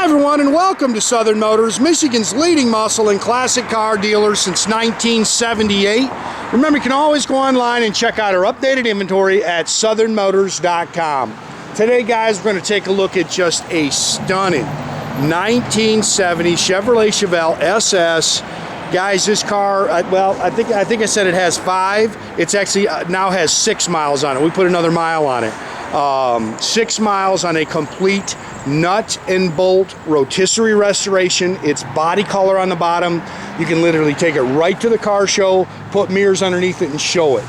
Hi everyone, and welcome to Southern Motors, Michigan's leading muscle and classic car dealer since 1978. Remember, you can always go online and check out our updated inventory at southernmotors.com. Today, guys, we're going to take a look at just a stunning 1970 Chevrolet Chevelle SS. Guys, this car, well, I think I said it has 5. It's actually now has 6 miles on it. We put another mile on it. 6 miles on a complete nut and bolt rotisserie restoration. It's body color on the bottom. You can literally take it right to the car show, put mirrors underneath it, and show it.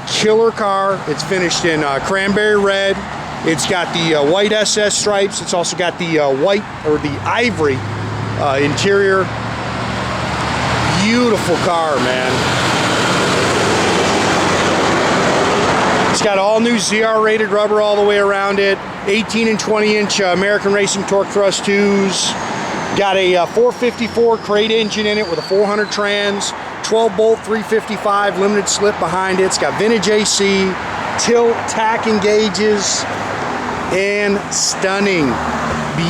Killer car. It's finished in cranberry red. It's got the white SS stripes. It's also got the white or the ivory interior. Beautiful car, man. It's got all new ZR rated rubber all the way around it. 18 and 20 inch American Racing Torque Thrust 2s. Got a 454 crate engine in it with a 400 trans, 12 bolt 355 limited slip behind it. It's got vintage AC, tilt, tach engages, and stunning,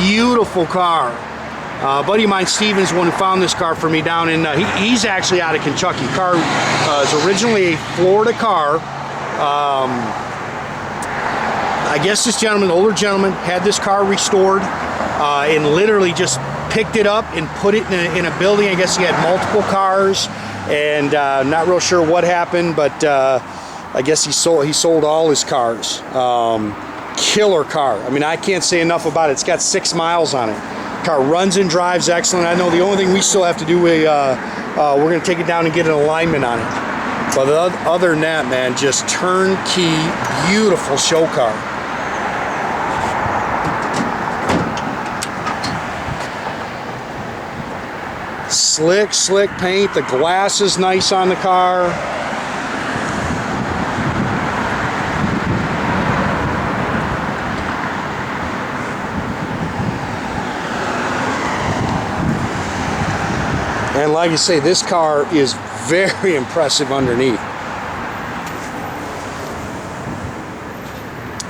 beautiful car. A buddy of mine, Steven, is the one who found this car for me down in, he's actually out of Kentucky. Car is originally a Florida car. I guess this gentleman, older gentleman, had this car restored and literally just picked it up and put it in a building. I guess he had multiple cars, and not real sure what happened, but I guess he sold all his cars. Killer car. I mean, I can't say enough about it. It's got 6 miles on it. Car runs and drives excellent. I know the only thing we still have to do, we're going to take it down and get an alignment on it. But other than that, man, just turnkey, beautiful show car. Slick paint. The glass is nice on the car. And like you say, this car is very impressive underneath.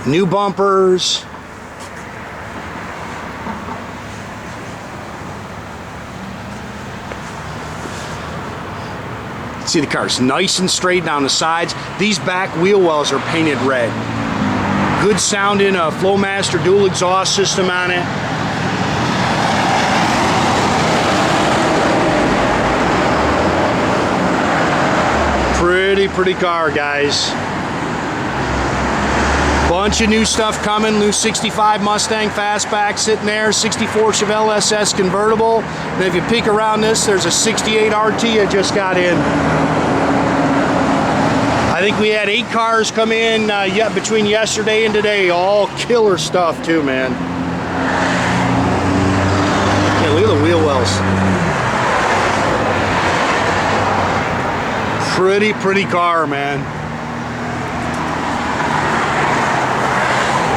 New bumpers. See, the car's nice and straight down the sides. These back wheel wells are painted red. Good sounding Flowmaster dual exhaust system on it. Pretty car, guys. Bunch of new stuff coming. New 65 Mustang Fastback sitting there. 64 Chevelle SS convertible. And if you peek around this, there's a 68 RT I just got in. I think we had 8 cars come in between yesterday and today. All killer stuff too, man. Yeah, look at the wheel wells. Pretty car, man.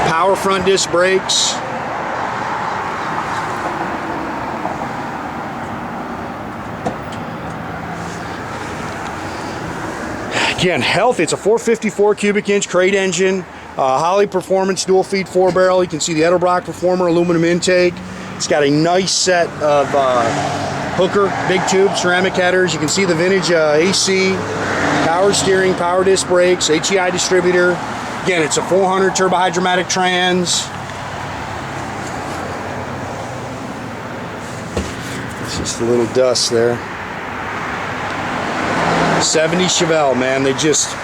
Power front disc brakes. Again, healthy. It's a 454 cubic inch crate engine. Holley Performance dual feed 4-barrel. You can see the Edelbrock Performer aluminum intake. It's got a nice set of hooker, big tube, ceramic headers. You can see the vintage AC, power steering, power disc brakes, HEI distributor. Again, it's a 400 turbohydramatic trans. It's just a little dust there. 70 Chevelle, man. They just,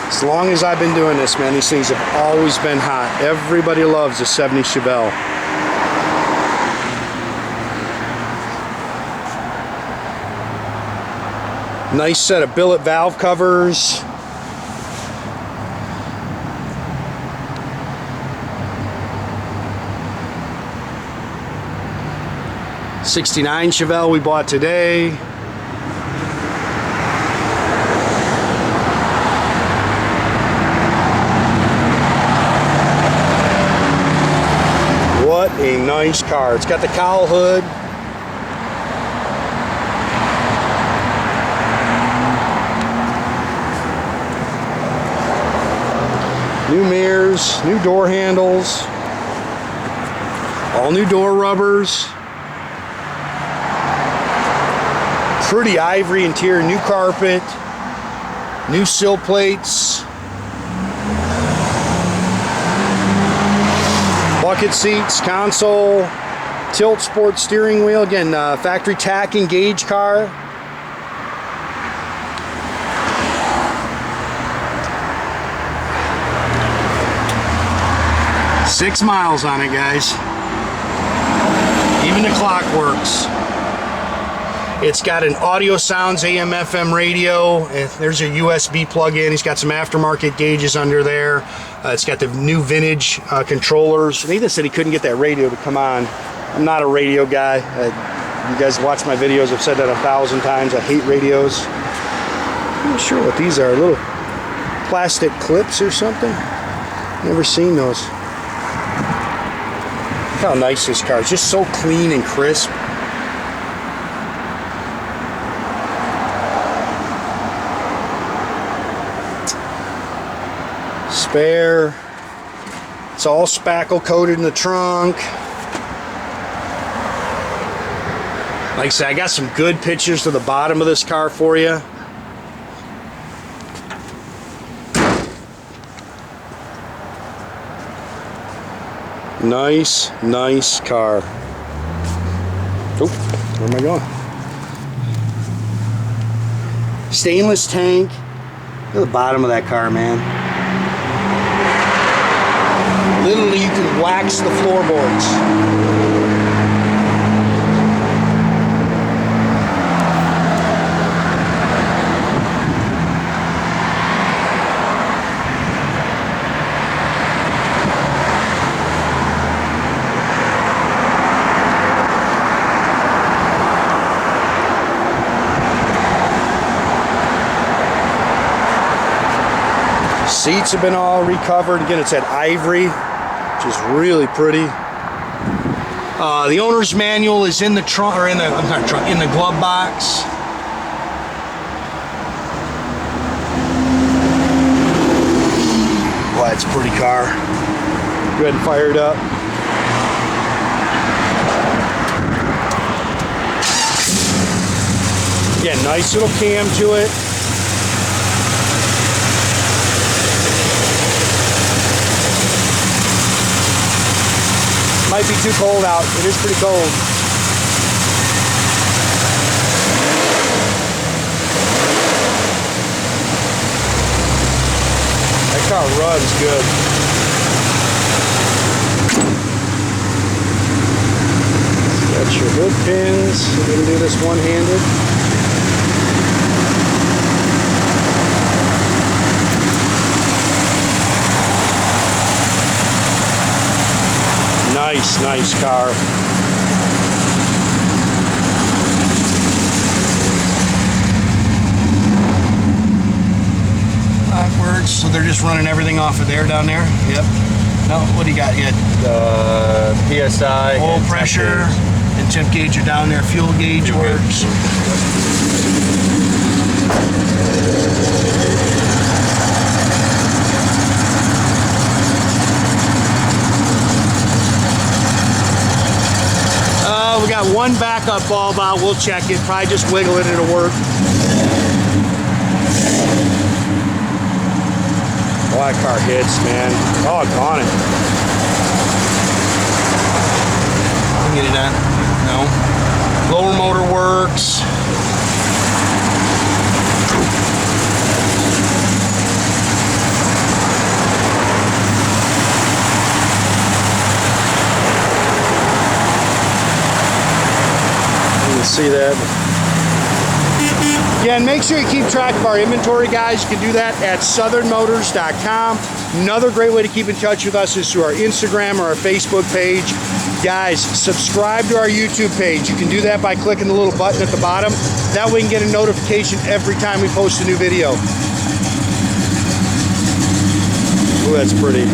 as long as I've been doing this, man, these things have always been hot. Everybody loves a 70 Chevelle. Nice set of billet valve covers. '69 Chevelle we bought today. What a nice car. It's got the cowl hood. New mirrors, new door handles, all new door rubbers. Pretty ivory interior, new carpet, new sill plates, bucket seats, console, tilt sport steering wheel. Again, factory tach and gauge car. Six miles on it, guys. Even the clock works. It's got an Audiosounds AM FM radio. There's a USB plug-in. He's got some aftermarket gauges under there. It's got the new vintage controllers. Nathan said he couldn't get that radio to come on. I'm not a radio guy. You guys watch my videos. I've said that 1,000 times. I hate radios. I'm not sure what these are. Little plastic clips or something. Never seen those. Look how nice this car is. Just so clean and crisp. Spare. It's all spackle coated in the trunk. Like I said, I got some good pictures to the bottom of this car for you. Nice, nice car. Oh, where am I going? Stainless tank. Look at the bottom of that car, man. Literally, you can wax the floorboards. Seats have been all recovered. Again, it's at Ivory, which is really pretty. The owner's manual is in the trunk, or in the in the glove box. Boy, it's a pretty car. Go ahead and fire it up. Yeah, nice little cam to it. Might be too cold out. It is pretty cold. That car runs good. Got your hood pins. We're going to do this one-handed. Nice, nice car. Backwards, so they're just running everything off of there down there? Yep. No, what do you got yet? PSI. Oil pressure and temp gauge are down there. Fuel gauge works. We got one backup bulb out. We'll check it. Probably just wiggle it. It'll work. Oh, that car hits, man. Oh, on it. Get it on? No. Lower motor works. See that. Yeah, and make sure you keep track of our inventory, guys. You can do that at southernmotors.com. Another great way to keep in touch with us is through our Instagram or our Facebook page. Guys, subscribe to our YouTube page. You can do that by clicking the little button at the bottom. That way you can get a notification every time we post a new video. Oh, that's pretty.